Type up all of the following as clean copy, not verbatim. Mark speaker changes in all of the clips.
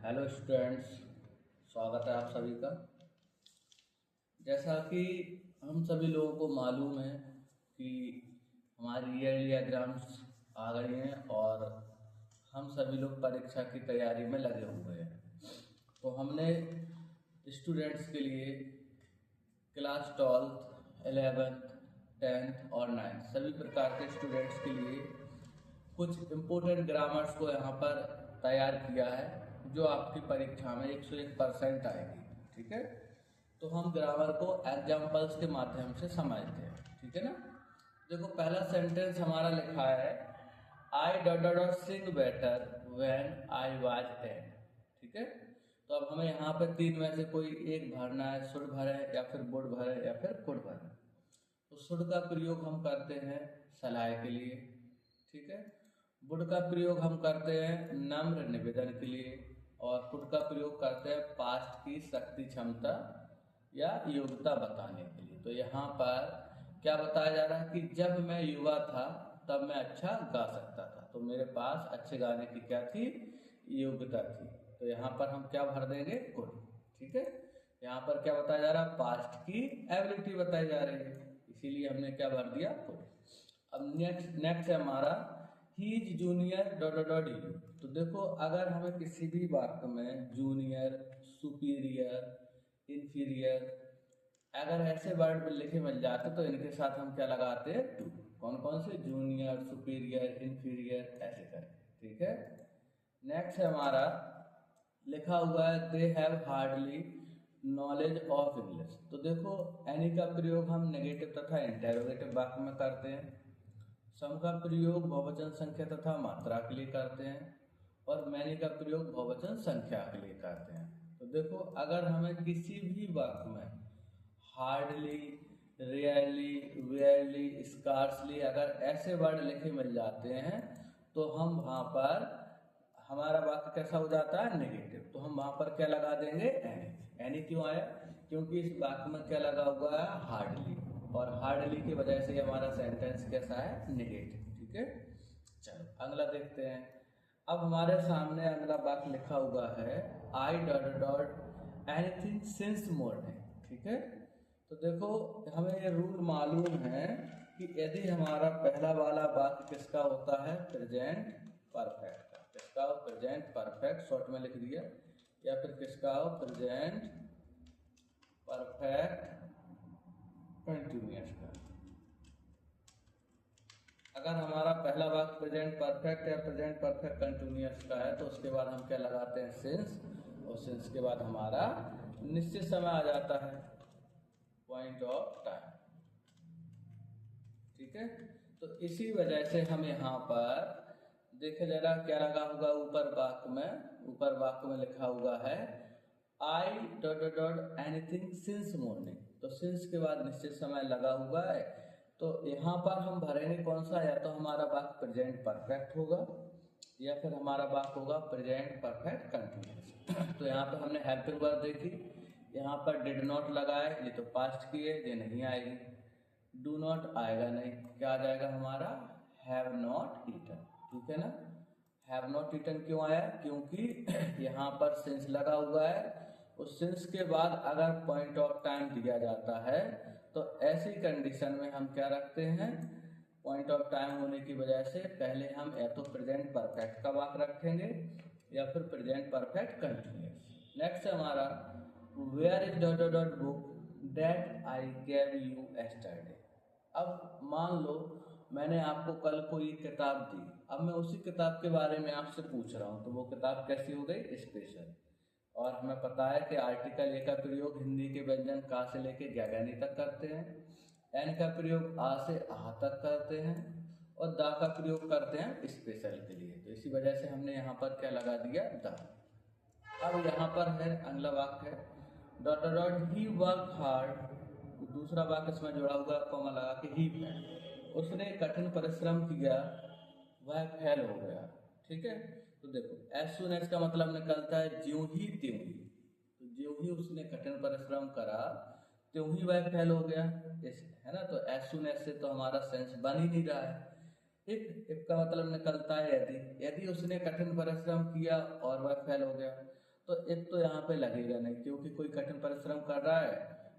Speaker 1: Hello students, स्वागत है आप सभी का। जैसा कि हम सभी लोगों को मालूम है कि हमारी ईयरली एग्जाम्स आ गई हैं और हम सभी लोग परीक्षा की तैयारी में लगे हुए हैं। तो हमने स्टूडेंट्स के लिए क्लास 12th, 11th, 10th और 9th सभी प्रकार के स्टूडेंट्स के लिए कुछ इम्पोर्टेंट ग्रामर्स को यहाँ पर तैयार किया है जो आपकी परीक्षा में 101% आएगी। ठीक है, तो हम ग्रामर को एग्जाम्पल्स के माध्यम से समझते हैं। ठीक है ना। देखो, पहला सेंटेंस हमारा लिखा है I dot sing better when I was 10। ठीक है, तो अब हमें यहाँ पे तीन में से कोई एक भरना है, शुड भरे या फिर बुड भरे या फिर कुड भरे। तो शुड का प्रयोग हम करते हैं सलाह के लिए। ठीक है, बुड का प्रयोग हम करते हैं नम्र निवेदन के लिए और कुड का प्रयोग करते हैं पास्ट की शक्ति, क्षमता या योग्यता बताने के लिए। तो यहाँ पर क्या बताया जा रहा है कि जब मैं युवा था तब मैं अच्छा गा सकता था, तो मेरे पास अच्छे गाने की क्या थी, योग्यता थी। तो यहाँ पर हम क्या भर देंगे, कुड। ठीक है, यहाँ पर क्या बताया जा रहा है, पास्ट की एबिलिटी बताई जा रही है, इसीलिए हमने क्या भर दिया, कुड। अब नेक्स्ट है हमारा he is junior dot dot U. तो देखो, अगर हमें किसी भी वाक्य में जूनियर, सुपीरियर, इंफीरियर अगर ऐसे वर्ड लिखे मिल जाते तो इनके साथ हम क्या लगाते हैं, टू। कौन कौन से, जूनियर, सुपीरियर, इंफीरियर, ऐसे करके। ठीक है, नेक्स्ट है हमारा लिखा हुआ है they have hardly knowledge of English. तो देखो, एनी का प्रयोग हम नेगेटिव तथा इंटेरोगेटिव वाक्य में करते हैं। सम का प्रयोग बहुवचन संख्या तथा मात्रा के लिए करते हैं और मैनी का प्रयोग बहुवचन संख्या के लिए करते हैं। तो देखो, अगर हमें किसी भी वाक्य में हार्डली, रेयरली, वेयरली, स्कार्सली अगर ऐसे वर्ड लिखे मिल जाते हैं तो हम वहाँ पर हमारा वाक्य कैसा हो जाता है, नेगेटिव। तो हम वहाँ पर क्या लगा देंगे, एनी। एनी क्यों आया, क्योंकि इस वाक्य में क्या लगा हुआ है, हार्डली, और हार्डली की वजह से हमारा सेंटेंस कैसा है, नेगेटिव। ठीक है, चलो अगला देखते हैं। अब हमारे सामने अगला वाक्य लिखा हुआ है I dot dot anything since morning. ठीक है, तो देखो, हमें ये रूल मालूम है कि यदि हमारा पहला वाला वाक्य किसका होता है, प्रेजेंट परफेक्ट का। किसका हो, प्रेजेंट परफेक्ट, शॉर्ट में लिख दिया, या फिर किसका हो, प्रेजेंट परफेक्ट कंटिन्यूअस का। अगर हमारा पहला वाक्य प्रेजेंट परफेक्ट या प्रेजेंट परफेक्ट कंटिन्यूअस का है तो उसके बाद हम क्या लगाते हैं, सिंस, और सिंस के बाद हमारा निश्चित समय आ जाता है, पॉइंट ऑफ टाइम। ठीक है, तो इसी वजह से हम यहाँ पर देखे जरा क्या लगा होगा, ऊपर वाक्य में लिखा हुआ है I dot dot anything since morning. तो सिंस के बाद निश्चित समय लगा हुआ है, तो यहाँ पर हम भरेंगे कौन सा, या तो हमारा वाक्य प्रेजेंट परफेक्ट होगा या फिर हमारा वाक्य होगा प्रेजेंट परफेक्ट कंटिन्यूअस। तो यहाँ पर हमने हेल्पिंग वर्ब देखी, यहाँ पर डिड नॉट लगाए, ये तो पास्ट की है, ये नहीं आएगी। डू नॉट आएगा नहीं, क्या आ जाएगा हमारा, हैव नॉट ईटन। ठीक है ना, हैव नॉट ईटन क्यों आया, क्योंकि यहाँ पर सिंस लगा हुआ है। उस सिंस के बाद अगर पॉइंट ऑफ टाइम दिया जाता है तो ऐसी कंडीशन में हम क्या रखते हैं, पॉइंट ऑफ टाइम होने की वजह से पहले हम या तो प्रेजेंट परफेक्ट का वाक्य रखेंगे या फिर प्रेजेंट परफेक्ट कंटिन्यूअस। नेक्स्ट है हमारा where is dot dot book that I gave you yesterday. अब मान लो मैंने आपको कल कोई किताब दी, अब मैं उसी किताब के बारे में आपसे पूछ रहा हूँ, तो वो किताब कैसी हो गई, स्पेशल। और हमें पता है कि आर्टिकल ए का प्रयोग हिंदी के व्यंजन का से लेके ज्ञानी तक करते हैं, एन का प्रयोग आ से आ तक करते हैं और दा का प्रयोग करते हैं स्पेशल के लिए। तो इसी वजह से हमने यहाँ पर क्या लगा दिया, दा। अब यहाँ पर है अगला वाक्य है डॉट डॉट ही वर्क हार्ड। दूसरा वाक्य इसमें जुड़ा हुआ कॉमा लगा के ही फेल, उसने कठिन परिश्रम किया, वह फेल हो गया। ठीक है, तो देखो एज सुन एज का मतलब निकलता है ज्यों ही त्यों ही। तो ज्यों ही उसने कठिन परिश्रम करा त्यों ही वह फेल हो गया, है ना। तो एज सुन एज से तो हमारा सेंस बन ही नहीं रहा है। इफ का मतलब निकलता है यदि, यदि उसने कठिन परिश्रम किया और वह फेल हो गया। तो एक तो यहाँ पे लगेगा नहीं, क्योंकि कोई कठिन परिश्रम कर रहा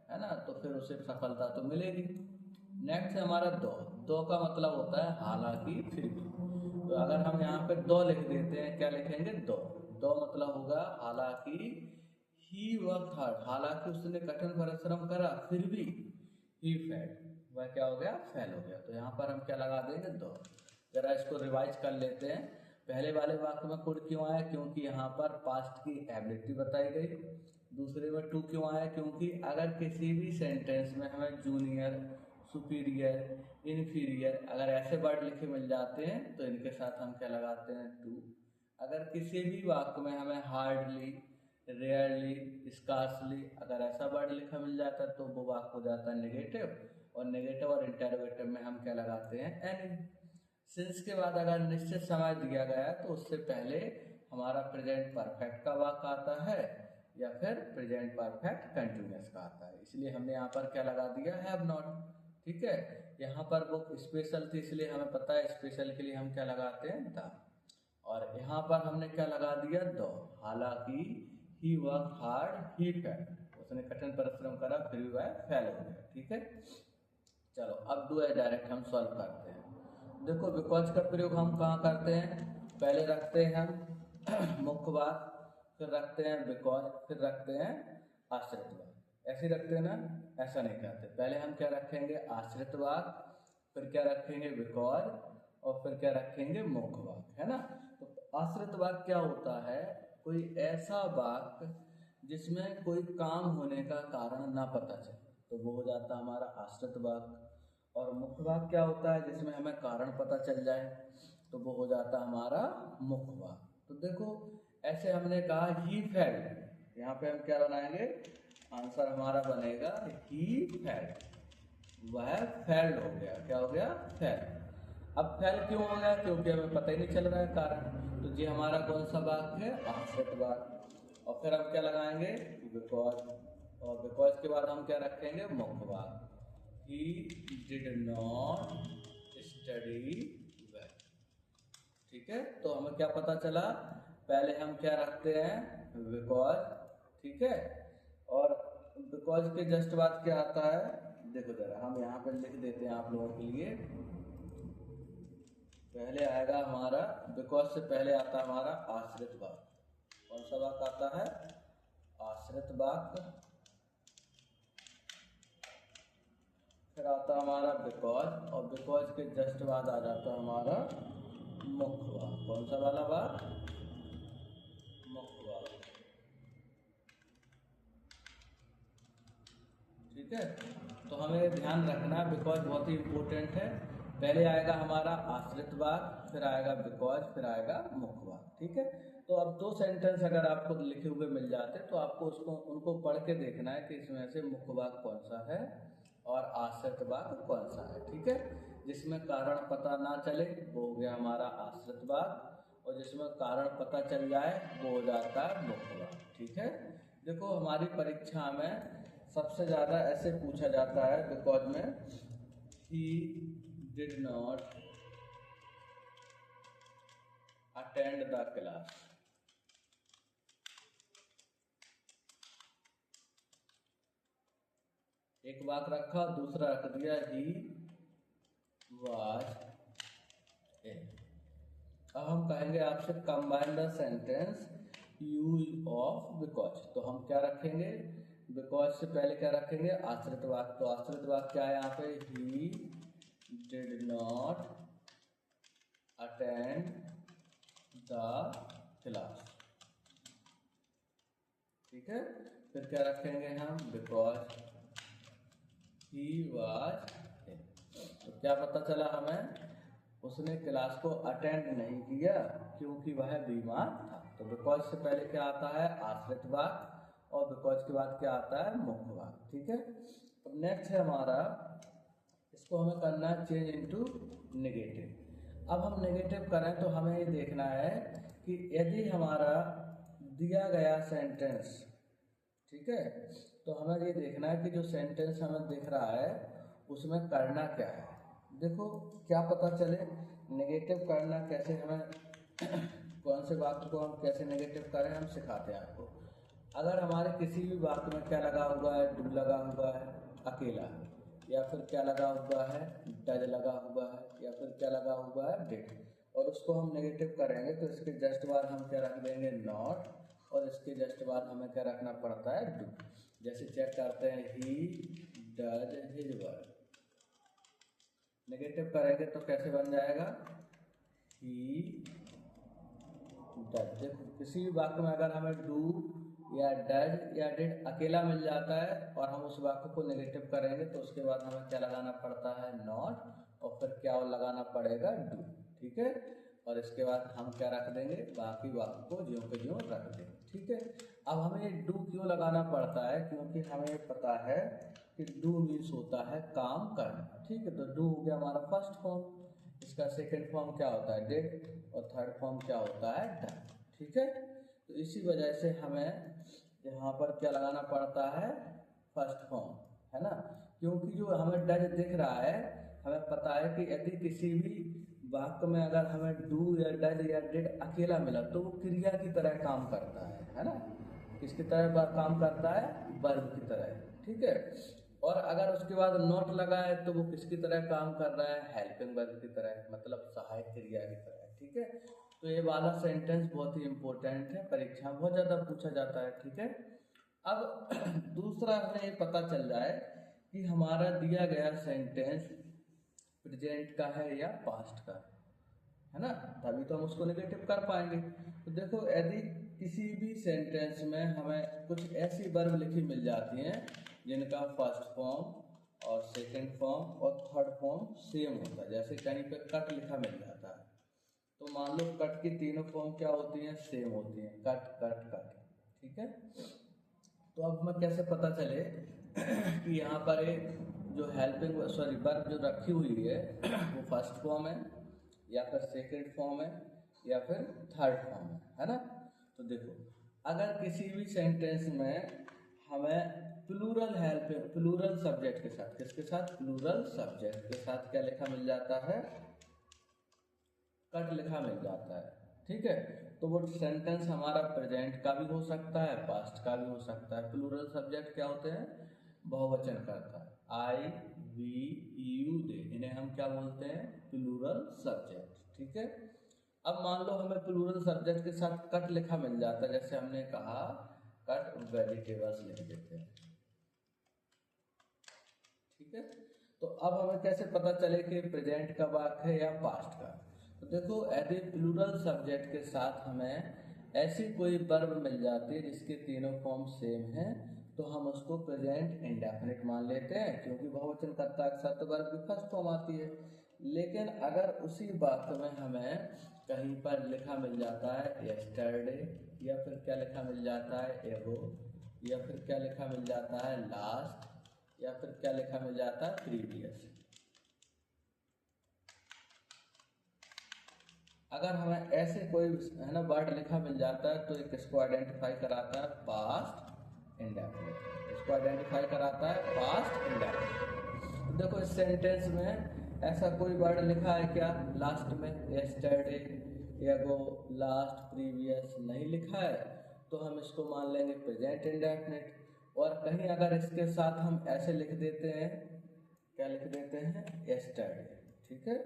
Speaker 1: है ना, तो फिर उसे सफलता तो मिलेगी। नेक्स्ट है हमारा दो। दो का मतलब होता है हालांकि फिर भी। तो अगर हम यहाँ पे दो लिख देते हैं, क्या लिखेंगे? दो। दो मतलब होगा हालांकि ही वर्क हार्ड, हालांकि उसने कठिन परिश्रम करा फिर भी ही फेल, वह क्या हो गया? फेल हो गया। तो यहाँ पर हम क्या लगा देंगे? दो। जरा इसको रिवाइज कर लेते हैं। पहले वाले वाक्य में कुड क्यों आया? क्योंकि यहाँ पर पास्ट की एबिलिटी बताई गई। दूसरे में टू क्यों आया? क्योंकि अगर किसी भी सेंटेंस में हमें जूनियर, सुपीरियर, इन्फीरियर अगर ऐसे वर्ड लिखे मिल जाते हैं तो इनके साथ हम क्या लगाते हैं? टू। अगर किसी भी वाक्य में हमें हार्डली, रेयरली, स्कार्सली अगर ऐसा वर्ड लिखा मिल जाता है तो वो वाक्य हो जाता है नेगेटिव, और नेगेटिव और इंटरोगेटिव में हम क्या लगाते हैं? एनी। सिंस के बाद अगर निश्चित समय दिया गया है तो उससे पहले हमारा प्रेजेंट परफेक्ट का वाक्य आता है या फिर प्रेजेंट परफेक्ट कंटिन्यूअस का आता है, इसलिए हमने यहाँ पर क्या लगा दिया? Have not. ठीक है, यहाँ पर बुक स्पेशल थी इसलिए हमें पता है स्पेशल के लिए हम क्या लगाते हैं? द। और यहाँ पर हमने क्या लगा दिया? दो। हालांकि ही वर्क हार्ड ही फेल, उसने कठिन परिश्रम करा फिर भी वह फेल हो गया। ठीक है, चलो अब डू है डायरेक्ट हम सॉल्व करते हैं। देखो बिकॉज का प्रयोग हम कहाँ करते हैं? पहले रखते हैं हम मुख्य वाक्य, फिर रखते हैं बिकॉज, फिर रखते हैं आश्रित वाक्य। ऐसे रखते हैं ना? ऐसा नहीं करते। पहले हम क्या रखेंगे? आश्रित वाक्य, फिर क्या रखेंगे? बिकॉज, और फिर क्या रखेंगे? मुख्य वाक्य, है ना। तो आश्रित वाक्य क्या होता है? कोई ऐसा वाक्य जिसमें कोई काम होने का कारण ना पता चले, तो वो हो जाता है हमारा आश्रित वाक्य। और मुख्य वाक्य क्या होता है? जिसमें हमें कारण पता चल जाए, तो वो हो जाता है हमारा मुख्य वाक्य। तो देखो ऐसे हमने कहा ही फेल, यहाँ पे हम क्या बनाएंगे? आंसर हमारा बनेगा ही फेल, वह फेल्ड हो गया। क्या हो गया? फेल। अब फेल क्यों हो गया? क्योंकि हमें पता ही नहीं चल रहा है कारण। तो ये हमारा कौन सा वाक्य है? आश्रित वाक्य। और फिर हम क्या लगाएंगे? बिकॉज, और बिकॉज के बाद हम क्या रखेंगे? मुख्य वाक्य। He did not study well। ठीक है, तो हमें क्या पता चला? पहले हम क्या रखते हैं? बिकॉज। ठीक है, और बिकॉज के जस्ट बाद क्या आता है? देखो जरा हम यहाँ पे लिख देते हैं आप लोगों के लिए। पहले आएगा हमारा, बिकॉज से पहले आता है हमारा आश्रित वाक्य। कौन सा वाक्य आता है? आश्रित वाक्य। फिर आता हमारा बिकॉज, और बिकॉज के जस्ट बाद आ जाता हमारा मुख्य वाक्य। कौन सा वाला वाक्य? मुख्य वाक्य। ठीक है, तो हमें ध्यान रखना है बिकॉज बहुत ही इम्पोर्टेंट है। पहले आएगा हमारा आश्रित वाक्य, फिर आएगा बिकॉज, फिर आएगा मुख्य वाक्य। ठीक है, तो अब दो सेंटेंस अगर आपको लिखे हुए मिल जाते तो आपको उनको पढ़ के देखना है कि इसमें से मुख्य वाक्य कौन सा है और आश्रित वाक्य कौन सा है। ठीक है, जिसमें कारण पता ना चले वो हो गया हमारा आश्रित वाक्य, और जिसमें कारण पता चल जाए वो हो जाता है मुख्य वाक्य। ठीक है, देखो हमारी परीक्षा में सबसे ज़्यादा ऐसे पूछा जाता है बिकॉज में, he did not attend the class. एक वाक्य रखा, दूसरा रख दिया ही वाज इन। अब हम कहेंगे आपसे combine the sentence use of because. तो हम क्या रखेंगे? बिकॉज से पहले क्या रखेंगे? आश्रित वाक्य। तो आश्रित वाक्य क्या है यहाँ पे? He did not attend the class. ठीक है, फिर क्या रखेंगे हम? Because he was in. तो क्या पता चला हमें? उसने क्लास को अटेंड नहीं किया क्योंकि वह बीमार था। तो बिकॉज से पहले क्या आता है? आश्रित वाक्य, और बिकॉज के बाद क्या आता है? मुख्य वाक्य। ठीक है, अब नेक्स्ट है हमारा, इसको हमें करना है चेंज इनटू नेगेटिव। अब हम नेगेटिव करें तो हमें ये देखना है कि यदि हमारा दिया गया सेंटेंस, ठीक है, तो हमें ये देखना है कि जो सेंटेंस हमें दिख रहा है उसमें करना क्या है। देखो क्या पता चले नेगेटिव करना कैसे हमें कौन से वाक्य को हम कैसे नेगेटिव करें हम सिखाते हैं आपको। अगर हमारे किसी भी वाक्य में क्या लगा हुआ है, डू लगा हुआ है अकेला, या फिर क्या लगा हुआ है, डज लगा हुआ है, या फिर क्या लगा हुआ है, डिड, और उसको हम नेगेटिव करेंगे तो इसके जस्ट बाद हम क्या रख देंगे, नॉट, और इसके जस्ट बाद हमें क्या रखना पड़ता है, डू। जैसे चेक करते हैं, he does his work, negative करेंगे तो कैसे बन जाएगा, ही डज। देखो किसी भी वाक्य में अगर हमें डू या डज या डिड अकेला मिल जाता है और हम उस वाक्य को नेगेटिव करेंगे तो उसके बाद हमें क्या लगाना पड़ता है, नॉट, और फिर क्या लगाना पड़ेगा, डू। ठीक है, और इसके बाद हम क्या रख देंगे, बाकी वाक्य को ज्यों के ज्यों रख देंगे। ठीक है, अब हमें डू क्यों लगाना पड़ता है, क्योंकि हमें पता है कि डू मीन्स होता है काम करना। ठीक है, तो डू हो गया हमारा फर्स्ट फॉर्म, इसका सेकेंड फॉर्म क्या होता है, डिड, और थर्ड फॉर्म क्या होता है, डन। ठीक है, तो इसी वजह से हमें यहाँ पर क्या लगाना पड़ता है, फर्स्ट फॉर्म, है ना, क्योंकि जो हमें डज दिख रहा है, हमें पता है कि यदि किसी भी वाक्य में अगर हमें डू या डज या डिड अकेला मिला तो वो क्रिया की तरह काम करता है ना, किसकी तरह काम करता है, वर्ब की तरह। ठीक है, और अगर उसके बाद नॉट लगा है तो वो किसकी तरह काम कर रहा है, हेल्पिंग वर्ब की तरह, मतलब सहायक क्रिया की तरह। ठीक है, तो ये वाला सेंटेंस बहुत ही इंपॉर्टेंट है, परीक्षा में बहुत ज़्यादा पूछा जाता है। ठीक है, अब दूसरा हमें ये पता चल जाए कि हमारा दिया गया सेंटेंस प्रेजेंट का है या पास्ट का है ना, तभी तो हम उसको नेगेटिव कर पाएंगे। तो देखो यदि किसी भी सेंटेंस में हमें कुछ ऐसी वर्ब लिखी मिल जाती हैं जिनका फर्स्ट फॉर्म और सेकंड फॉर्म और थर्ड फॉर्म सेम होता है, जैसे कहीं पे कट लिखा मिल जाता है, तो मान लो कट की तीनों फॉर्म क्या होती हैं, सेम होती हैं, कट कट कट। ठीक है, तो अब हमें कैसे पता चले कि यहाँ पर जो हेल्पिंग वर्ब जो रखी हुई है वो फर्स्ट फॉर्म है या फिर सेकंड फॉर्म है या फिर थर्ड फॉर्म है ना। तो देखो अगर किसी भी सेंटेंस में हमें प्लूरल सब्जेक्ट के साथ, किसके साथ, प्लूरल सब्जेक्ट के साथ क्या लिखा मिल जाता है, कट लिखा मिल जाता है। ठीक है, तो वो सेंटेंस हमारा प्रेजेंट का भी हो सकता है, पास्ट का भी हो सकता है। प्लूरल सब्जेक्ट क्या होते हैं, बहुवचन करता है, आई वी यू दे, इन्हें हम क्या बोलते हैं, प्लूरल सब्जेक्ट। ठीक है, अब मान लो हमें प्लूरल सब्जेक्ट के साथ कट लिखा मिल जाता है, जैसे हमने कहा कट वेजिटेबल्स लिख देते हैं। ठीक है, तो अब हमें कैसे पता चले कि प्रेजेंट का वाक्य है या पास्ट का। तो देखो यदि प्लूरल सब्जेक्ट के साथ हमें ऐसी कोई वर्ब मिल जाती है जिसके तीनों फॉर्म सेम हैं तो हम उसको प्रेजेंट इंडेफिनिट मान लेते हैं, क्योंकि बहुवचन कर्ता अक्सर तो वर्ब की फर्स्ट फॉर्म आती है। लेकिन अगर उसी वाक्य में हमें कहीं पर लिखा मिल जाता है यस्टरडे, या फिर क्या लिखा मिल जाता है, एगो, या फिर क्या लिखा मिल जाता है, लास्ट, या फिर क्या लिखा मिल जाता है, प्रीवियस, अगर हमें ऐसे कोई है ना वर्ड लिखा मिल जाता है तो ये किसको आइडेंटिफाई कराता है, पास्ट इंडेफिनिट, इसको आइडेंटिफाई कराता है पास्ट इंडेफिनिट। तो देखो इस सेंटेंस में ऐसा कोई वर्ड लिखा है क्या, लास्ट में यस्टरडे, एगो, लास्ट, प्रीवियस नहीं लिखा है, तो हम इसको मान लेंगे प्रेजेंट इंडेफिनिट। और कहीं अगर इसके साथ हम ऐसे लिख देते हैं, क्या लिख देते हैं, यस्टरडे। ठीक है,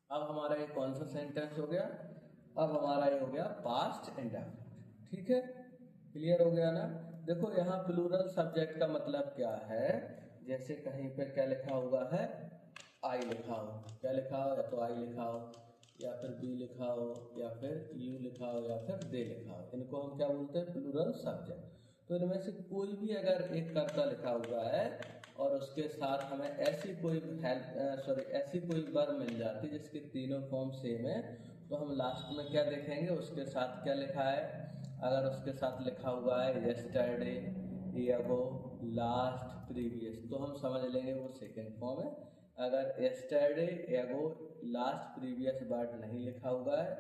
Speaker 1: अब हमारा ये कौन सा सेंटेंस हो गया, अब हमारा ये हो गया पास्ट इंडेफिनिट। ठीक है, क्लियर हो गया ना। देखो यहाँ प्लूरल सब्जेक्ट का मतलब क्या है, जैसे कहीं पे क्या लिखा हुआ है, आई लिखा हो, क्या लिखा हो, या तो आई लिखा हो या फिर बी लिखा हो या फिर यू लिखा हो या फिर दे लिखा हो, इनको हम क्या बोलते हैं, प्लूरल सब्जेक्ट। तो इनमें से कोई भी अगर एक कर्ता लिखा हुआ है और उसके साथ हमें ऐसी कोई ऐसी कोई वर्ब मिल जाती है जिसके तीनों फॉर्म सेम है, तो हम लास्ट में क्या देखेंगे, उसके साथ क्या लिखा है, अगर उसके साथ लिखा हुआ है यस्टरडे, एगो, लास्ट, प्रीवियस, तो हम समझ लेंगे वो सेकंड फॉर्म है। अगर यस्टरडे, एगो, लास्ट, प्रीवियस वर्ड नहीं लिखा हुआ है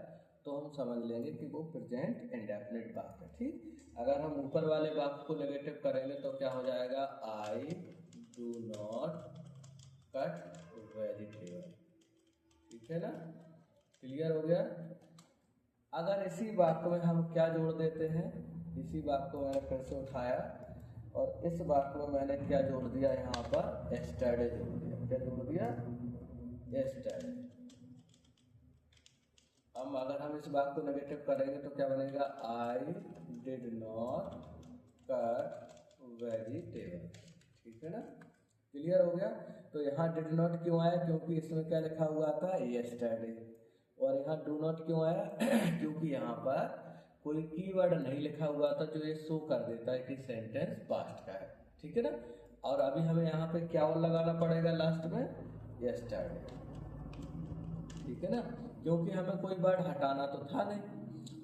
Speaker 1: तो हम समझ लेंगे कि वो प्रेजेंट इंडेफिनिट वाक्य है। ठीक, अगर हम ऊपर वाले वाक्य को नेगेटिव करेंगे तो क्या हो जाएगा, I do not cut vegetable. ठीक है ना, क्लियर हो गया। अगर इसी वाक्य में हम क्या जोड़ देते हैं, इसी वाक्य को मैंने फिर से उठाया और इस वाक्य में मैंने क्या जोड़ दिया, यहाँ पर yesterday जोड़ दिया। क्या जोड़ दिया? yesterday। अब अगर हम इस वाक्य को नेगेटिव करेंगे तो क्या बनेगा? I did not cut vegetable। ठीक है ना? क्लियर हो गया। तो यहाँ डिड नॉट क्यों आया? क्योंकि इसमें क्या लिखा हुआ था? yesterday। और यहाँ डू नॉट क्यों आया? क्योंकि यहाँ पर कोई कीवर्ड नहीं लिखा हुआ था जो ये शो कर देता है कि सेंटेंस पास्ट का है। ठीक है ना? और अभी हमें यहाँ पे क्या और लगाना पड़ेगा लास्ट में? yesterday। ठीक है ना? क्योंकि हमें कोई वर्ड हटाना तो था नहीं,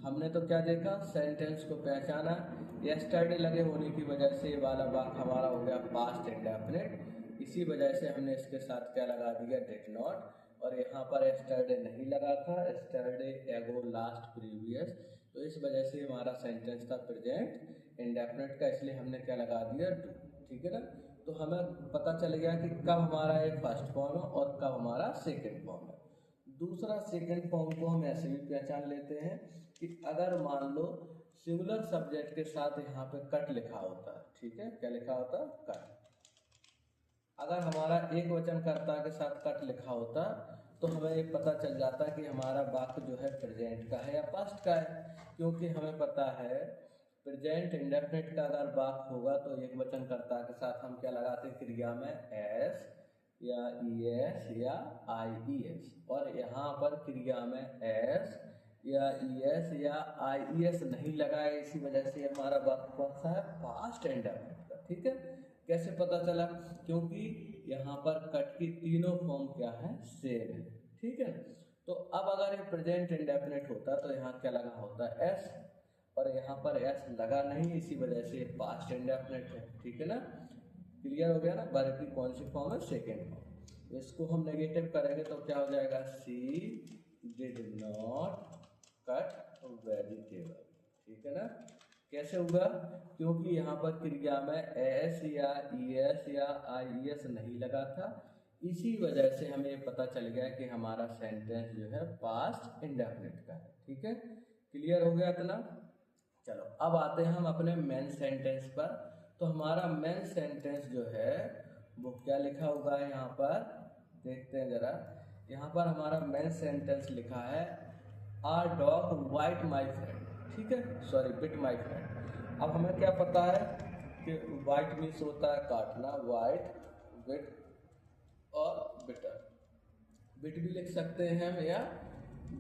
Speaker 1: हमने तो क्या देखा? सेंटेंस को पहचाना। yesterday लगे होने की वजह से ये वाला वाक्य हमारा हो गया पास्ट इंडेफिनिट। इसी वजह से हमने इसके साथ क्या लगा दिया? Did not. और यहाँ पर yesterday नहीं लगा था, yesterday, ago, लास्ट, प्रीवियस, तो इस वजह से हमारा सेंटेंस था प्रेजेंट इंडेफिनिट का, इसलिए हमने क्या लगा दिया? डू। ठीक है ना? तो हमें पता चल गया कि कब हमारा ये फर्स्ट फॉर्म है और कब हमारा सेकेंड फॉर्म है। दूसरा सेकेंड फॉर्म को हम ऐसे भी पहचान लेते हैं कि अगर मान लो सिंगुलर सब्जेक्ट के साथ यहाँ पे कट लिखा होता है। ठीक है? क्या लिखा होता? कट। अगर हमारा एक वचन कर्ता के साथ कट लिखा होता तो हमें ये पता चल जाता कि हमारा वाक्य जो है प्रेजेंट का है या पास्ट का है, क्योंकि हमें पता है प्रेजेंट इंडेफिनिट का अगर वाक्य होगा तो एक वचन कर्ता के साथ हम क्या लगाते हैं क्रिया में? एस या ईएस या आईईएस। और यहाँ पर क्रिया में एस या ईएस या आईईएस नहीं लगाए, इसी वजह से हमारा वाक्य कौन सा है? पास्ट इंडेफिनिट का। ठीक है? कैसे पता चला? क्योंकि यहाँ पर कट की तीनों फॉर्म क्या है? सेम है। ठीक है? तो अब अगर ये प्रेजेंट इंडेफिनिट होता तो यहाँ क्या लगा होता? एस, और यहाँ पर एस लगा नहीं, इसी वजह से पास्ट इंडेफिनिट है। ठीक है ना? क्लियर हो गया ना? वर्ब की कौन सी फॉर्म है? Second form. इसको हम नेगेटिव करेंगे तो क्या हो जाएगा? सी डिड नॉट कट वेजिटेबल। ठीक है ना? कैसे होगा? क्योंकि यहाँ पर क्रिया में एस या ईएस या आईईएस नहीं लगा था, इसी वजह से हमें ये पता चल गया कि हमारा सेंटेंस जो है पास्ट इंडेफिनिट का है। ठीक है? क्लियर हो गया इतना? चलो अब आते हैं हम अपने मेन सेंटेंस पर। तो हमारा मेन सेंटेंस जो है वो क्या लिखा हुआ है यहाँ पर? देखते हैं जरा। यहाँ पर हमारा मेन सेंटेंस लिखा है our dog white my friend. ठीक है? Sorry, bit my friend. अब हमें क्या पता है कि वाइट मीन्स होता है काटना, वाइट, बिट और बिटर। बिट भी लिख सकते हैं हम या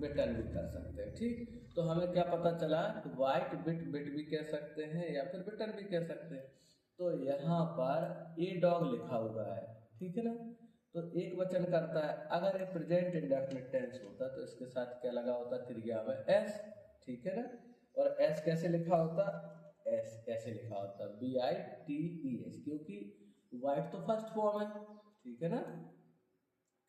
Speaker 1: बिटन भी कर सकते हैं। ठीक? तो हमें क्या पता चला? वाइट बिट, बिट भी कह सकते हैं या फिर बिटन भी कह सकते हैं। तो यहाँ पर ए डॉग लिखा हुआ है। ठीक है ना? तो एक वचन करता है, अगर ये प्रेजेंट इंडेफिनिट टेंस होता तो इसके साथ क्या लगा होता? क्रिया में एस। ठीक है ना? और एस कैसे लिखा होता? एस ऐसे लिखा होता BITES, क्योंकि वाइट तो फर्स्ट फॉर्म है। ठीक है ना?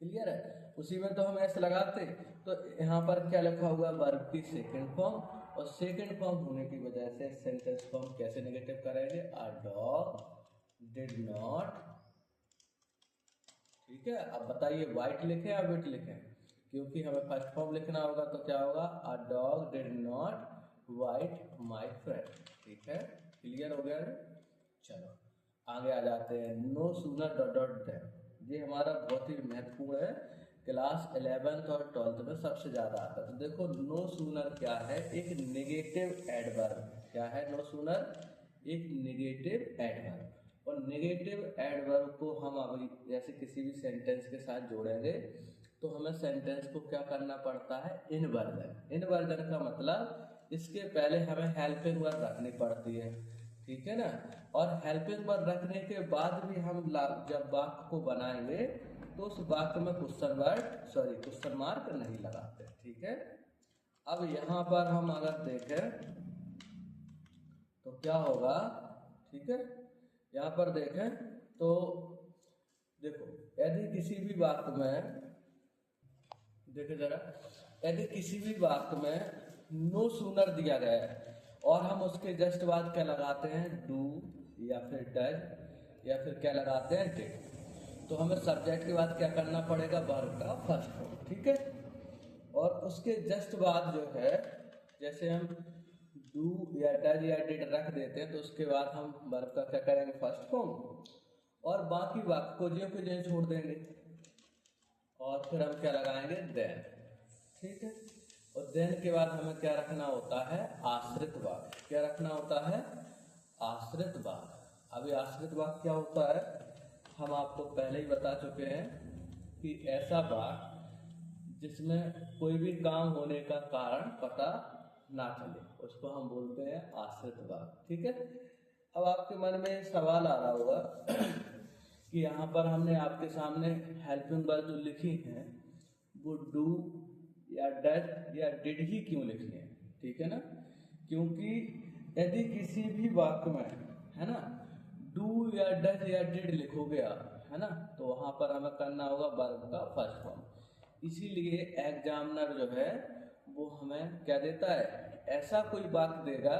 Speaker 1: क्लियर है? उसी में तो हम एस लगाते। तो यहाँ पर क्या लिखा हुआ? वर्ब की सेकेंड फॉर्म, और सेकेंड फॉर्म होने की वजह से सेंटेंस को हम कैसे नेगेटिव करेंगे? आ डॉग डिड नॉट। ठीक है? अब बताइए वाइट लिखें या बिट लिखें? क्योंकि हमें फर्स्ट फॉर्म लिखना होगा तो क्या होगा? A dog did not wait my friend. ठीक है? क्लियर हो गया है? चलो आगे आ जाते हैं। No sooner dot dot them. ये हमारा बहुत ही महत्वपूर्ण है, क्लास 11th और 12th में सबसे ज़्यादा आता है। तो देखो नो सूनर क्या है? एक नेगेटिव एडवर्ब। क्या है नो सूनर? एक नेगेटिव एडवर्ब। और नेगेटिव एडवर्ब को हम अभी जैसे किसी भी सेंटेंस के साथ जोड़ेंगे तो हमें सेंटेंस को क्या करना पड़ता है? इनवर्जन। इनवर्जन का मतलब इसके पहले हमें हेल्पिंग वर्ब रखनी पड़ती है। ठीक है ना? और हेल्पिंग वर्ब रखने के बाद भी हम जब वाक्य को बनाएंगे तो उस वाक्य में क्वेश्चन मार्क नहीं लगाते। ठीक है? अब यहाँ पर हम अगर देखें तो क्या होगा? ठीक है? यहाँ पर देखें तो देखो, यदि किसी भी वाक्य में देखो जरा, यदि किसी भी वाक्य में नो सूनर दिया गया है और हम उसके जस्ट बाद क्या लगाते हैं? डू या फिर डज या फिर क्या लगाते हैं? डिड। तो हमें सब्जेक्ट के बाद क्या करना पड़ेगा? वर्ब का फर्स्ट फॉर्म। ठीक है? और उसके जस्ट बाद जो है, जैसे हम डू या डज या डिड रख देते हैं तो उसके बाद हम वर्ब का क्या करेंगे, फर्स्ट फॉर्म, और बाकी वाक्य को ज्यों के ज्यों छोड़ देंगे और फिर हम क्या लगाएंगे, देन। ठीक है, और देन के बाद हमें क्या रखना होता है, आश्रित वाक्य। क्या रखना होता है, आश्रित वाक्य। अभी आश्रित वाक्य क्या होता है, हम आपको पहले ही बता चुके हैं कि ऐसा वाक्य जिसमें कोई भी काम होने का कारण पता ना चले, उसको हम बोलते हैं आश्रित वाक्य। ठीक है, अब आपके मन में सवाल आ रहा होगा कि यहाँ पर हमने आपके सामने हेल्पिंग वर्ब जो लिखी हैं वो डू या डज या डिड ही क्यों लिखी है। ठीक है ना, क्योंकि यदि किसी भी वाक्य में, है ना, डू या डज या डिड लिखोगे आप, है ना, तो वहाँ पर हमें करना होगा वर्ब का फर्स्ट फॉर्म। इसीलिए एग्जामिनर जो है वो हमें क्या देता है, ऐसा कोई वाक्य देगा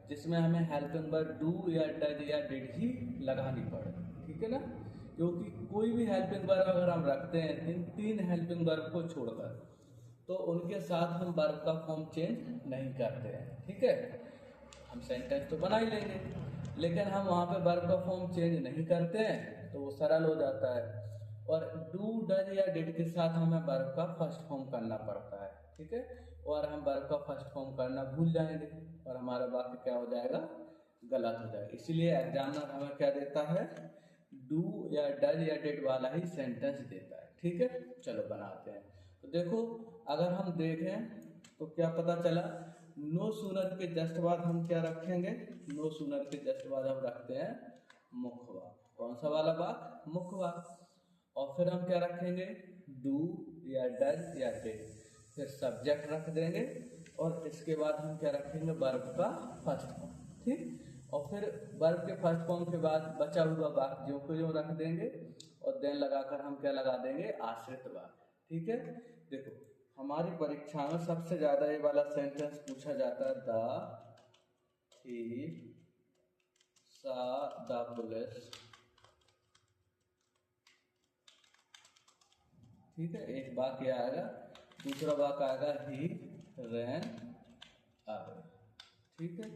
Speaker 1: जिसमें हमें हेल्पिंग वर्ब डू या डज या डिड ही लगानी पड़े। ठीक है ना, क्योंकि कोई भी हेल्पिंग वर्ब अगर हम रखते हैं इन 3 हेल्पिंग वर्ब को छोड़कर, तो उनके साथ हम वर्ब का फॉर्म चेंज नहीं करते हैं। ठीक है, हम सेंटेंस तो बना ही लेंगे लेकिन हम वहाँ पे वर्ब का फॉर्म चेंज नहीं करते हैं तो वो सरल हो जाता है। और डू डज या डिड के साथ हमें वर्ब का फर्स्ट फॉर्म करना पड़ता है। ठीक है, और हम वर्ब का फर्स्ट फॉर्म करना भूल जाएंगे और हमारा वाक्य क्या हो जाएगा, गलत हो जाएगा। इसीलिए एग्जामिनर हमें क्या देता है, डू या डज या डिड वाला ही सेंटेंस देता है। ठीक है, चलो बनाते हैं। तो देखो, अगर हम देखें तो क्या पता चला, नो सूनर के जस्ट बाद हम क्या रखेंगे, नो सूनर के जस्ट बाद हम रखते हैं मुख्य वाक्य। कौन सा वाला वाक्य, मुख्य वाक्य। और फिर हम क्या रखेंगे, डू या डज या डिड, फिर सब्जेक्ट रख देंगे और इसके बाद हम क्या रखेंगे, वर्ब का फर्स्ट फॉर्म। ठीक, और फिर वर्ब के फर्स्ट फॉर्म के बाद बचा हुआ वाक्य ज्यों को ज्यों रख देंगे और देन लगाकर हम क्या लगा देंगे, आश्रित वाक्य। ठीक है, देखो हमारी परीक्षा में सबसे ज्यादा ये वाला सेंटेंस पूछा जाता है, द थीफ सा द पुलिस। ठीक है, एक वाक्य आएगा, दूसरा वाक्य आएगा ही रैन अवे। ठीक है,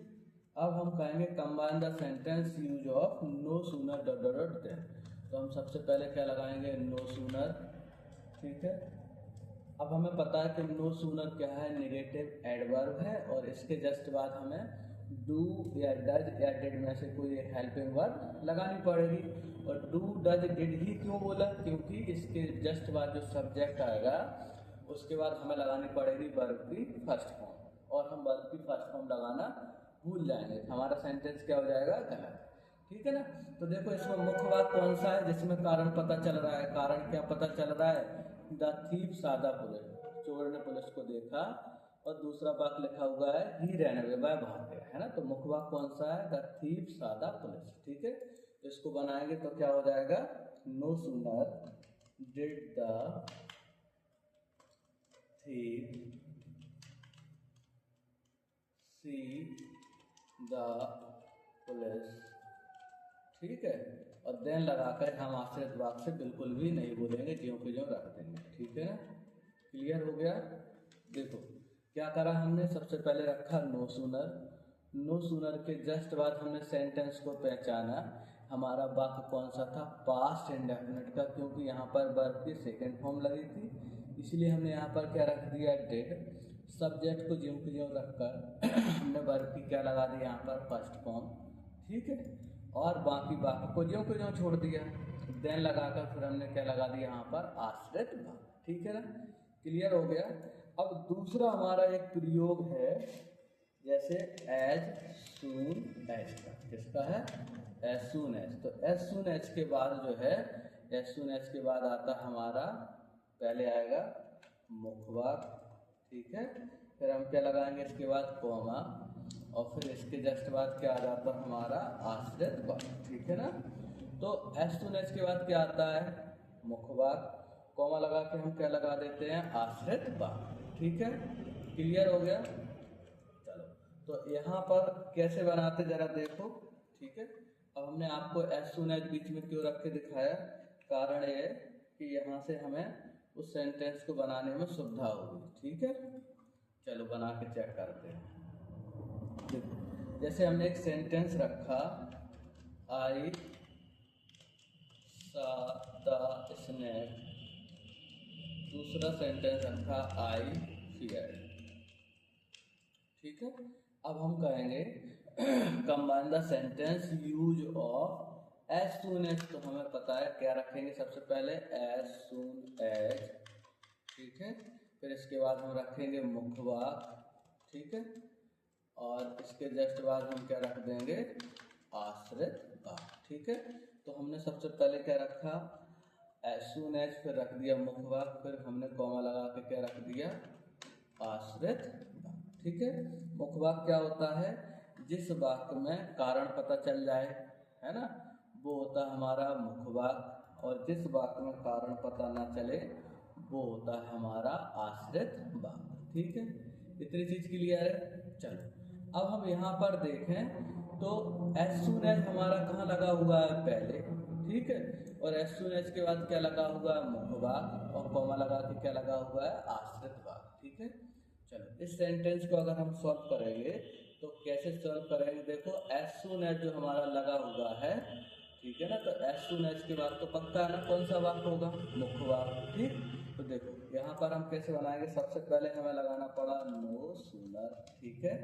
Speaker 1: अब हम कहेंगे combine the sentence use of no sooner dot dot dot than. तो हम सबसे पहले क्या लगाएंगे, नो सूनर। ठीक है, अब हमें पता है कि नो सूनर क्या है, नेगेटिव एडवर्ब है और इसके जस्ट बाद हमें डू या डज या डिड में से कोई हेल्पिंग वर्ब लगानी पड़ेगी। और डू डज डिड ही क्यों बोला, क्योंकि इसके जस्ट बाद जो सब्जेक्ट आएगा उसके बाद हमें लगानी पड़ेगी वर्ब की फर्स्ट फॉर्म, और हम वर्ब की फर्स्ट फॉर्म लगाना भूल जाएंगे, हमारा सेंटेंस क्या हो जाएगा, गलत। ठीक है ना, तो देखो इसमें मुख्य वाक्य कौन सा है जिसमें कारण पता चल रहा है, कारण क्या पता चल रहा है, द थीफ सादा पुलिस, चोर ने पुलिस को देखा, और दूसरा वाक्य लिखा हुआ है ही रैन अवे, वह भाग गया, है ना। तो मुख्य वाक्य कौन सा है, द थीफ सादा पुलिस। ठीक है, तो इसको बनाएंगे तो क्या हो जाएगा, no sooner did the thief see the police. ठीक है, और देन लगाकर हम आश्रित वाक्य से बिल्कुल भी नहीं बोलेंगे, ज्यों के ज्यों रख देंगे। ठीक है ना, क्लियर हो गया। देखो क्या करा हमने, सबसे पहले रखा नो सूनर, नो सूनर के जस्ट बाद हमने सेंटेंस को पहचाना, हमारा वाक्य कौन सा था, पास्ट इंडेफिनिट का, क्योंकि यहाँ पर वर्ब की सेकेंड फॉर्म लगी थी, इसलिए हमने यहाँ पर क्या रख दिया, डिड। सब्जेक्ट को ज्यों के ज्यों रखकर हमने वर्ब की क्या लगा दी यहाँ पर, फर्स्ट फॉर्म। ठीक है, और बाकी वाक्य को ज्यों के ज्यों छोड़ दिया, देन लगाकर फिर हमने क्या लगा दिया यहाँ पर, आश्रित वाक्य। ठीक है ना, क्लियर हो गया। अब दूसरा हमारा एक प्रयोग है, जैसे एज सून एज का, किसका है, एज सून एज। तो एज सून एज के बाद जो है, एज सून एज के बाद आता हमारा, पहले आएगा मुख्य वाक्य। ठीक है, फिर हम क्या लगाएंगे, इसके बाद कॉमा, और फिर इसके जस्ट बाद क्या आ जाता है हमारा, आश्रित वाक्य। ठीक है ना, तो एज सून एज के बाद क्या आता है, मुख्य वाक्य, कॉमा लगा के हम क्या लगा देते हैं, आश्रित वाक्य। ठीक है, क्लियर हो गया। चलो, तो यहाँ पर कैसे बनाते जरा देखो। ठीक है, अब हमने आपको एज सून एज बीच में क्यों रख के दिखाया, कारण ये कि यहाँ से हमें उस सेंटेंस को बनाने में सुविधा होगी। ठीक है, चलो बना के चेक करते हैं। देखो, जैसे हमने एक सेंटेंस रखा, आई सा द स्नैक, दूसरा सेंटेंस रखा आई फियर। ठीक है, अब हम कहेंगे combine the sentence use of as soon as. तो हमें पता है क्या रखेंगे, सबसे पहले एज सून एज। ठीक है, फिर इसके बाद हम रखेंगे मुख्य वाक्य। ठीक है, और इसके जस्ट बाद हम क्या रख देंगे, आश्रित वाक्य। ठीक है, तो हमने सबसे पहले क्या रखा, एज सून एज, फिर रख दिया मुख्य वाक्य, फिर हमने कॉमा लगा के क्या रख दिया, आश्रित वाक्य। ठीक है, मुख्य वाक्य क्या होता है, जिस वाक्य में कारण पता चल जाए, है ना, वो होता है हमारा मुख्य वाक्य, और जिस वाक्य में कारण पता ना चले वो होता है हमारा आश्रित वाक्य। ठीक है, इतनी चीज क्लियर है। चलो अब हम यहाँ पर देखें तो एज सून एज हमारा कहाँ लगा हुआ है, पहले। ठीक है, और एज सून एज के बाद क्या लगा हुआ है, मुख्य वाक्य, और कॉमा लगा के क्या लगा हुआ है, आश्रित वाक्य। ठीक है, चलो इस सेंटेंस को अगर हम सॉल्व करेंगे तो कैसे सॉल्व करेंगे, देखो एज सून एज जो हमारा लगा हुआ है, ठीक है ना, तो एज सून एज के बाद तो पक्का है ना कौन सा वाक्य होगा, मुख्य वाक्य। ठीक, तो देखो यहाँ पर हम कैसे बनाएंगे, सबसे पहले हमें लगाना पड़ा नो सूनर। ठीक है,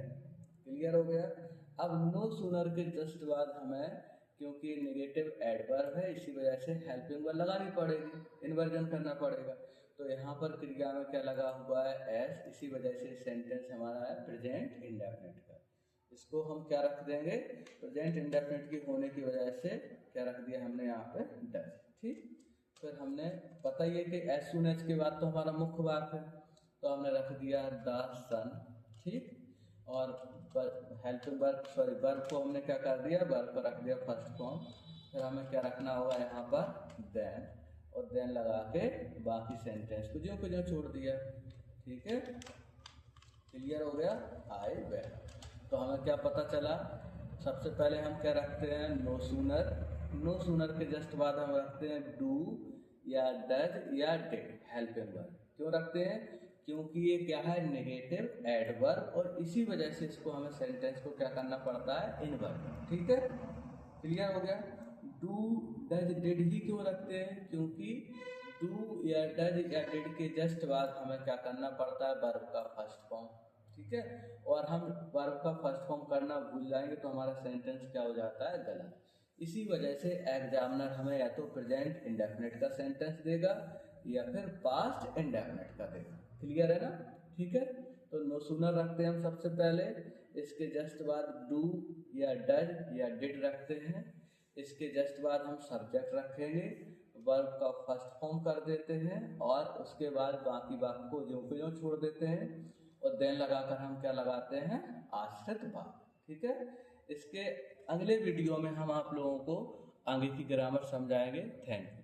Speaker 1: क्लियर हो गया। अब नो सूनर के जस्ट बाद हमें, क्योंकि नेगेटिव एडवर्ब है इसी वजह से हेल्पिंग वर्ब लगानी पड़ेगी, इन्वर्जन करना पड़ेगा। तो यहाँ पर क्रिया में क्या लगा हुआ है, एस, इसी वजह से सेंटेंस हमारा है प्रेजेंट इंडेफिनिट का। इसको हम क्या रख देंगे, प्रेजेंट इंडेफिनिट की होने की वजह से क्या रख दिया हमने यहाँ पे, डज। ठीक, फिर हमने पता ही है कि एज सून एज के बाद तो हमारा मुख्य वाक्य है, तो हमने रख दिया द सन। ठीक, और हेल्पिंग वर्ब, सॉरी वर्ब को हमने क्या कर दिया, वर्ब को रख दिया फर्स्ट फॉर्म। फिर हमें क्या रखना होगा यहाँ पर, देन, और देन लगा के बाकी सेंटेंस को जो छोड़ दिया। ठीक है, क्लियर हो गया, आई वेल। तो हमें क्या पता चला, सबसे पहले हम क्या रखते हैं, नो सूनर। नो सूनर के जस्ट बाद हम रखते हैं डू या डज या डिड हेल्पिंग वर्ब। क्यों रखते हैं, क्योंकि ये क्या है, नेगेटिव एडवर्ब, और इसी वजह से इसको हमें सेंटेंस को क्या करना पड़ता है, इन्वर्ट। ठीक है, क्लियर हो गया। डू डज डिड ही क्यों रखते हैं, क्योंकि डू या डज या डिड के जस्ट बाद हमें क्या करना पड़ता है, वर्ब का फर्स्ट फॉर्म। ठीक है, और हम वर्ब का फर्स्ट फॉर्म करना भूल जाएंगे तो हमारा सेंटेंस क्या हो जाता है, गलत। इसी वजह से एग्जामिनर हमें या तो प्रेजेंट इंडेफिनिट का सेंटेंस देगा या फिर पास्ट इंडेफिनिट का देगा। क्लियर है ना। ठीक है, तो नो सूनर रखते हैं हम सबसे पहले, इसके जस्ट बाद डू या डज या डिड रखते हैं, इसके जस्ट बाद हम सब्जेक्ट रखेंगे, वर्ब का फर्स्ट फॉर्म कर देते हैं, और उसके बाद बाकी वाक्य को जो छोड़ देते हैं, और देन लगाकर हम क्या लगाते हैं, आश्रित वाक्य। ठीक है, इसके अगले वीडियो में हम आप लोगों को आगे की ग्रामर समझाएंगे। Thank you.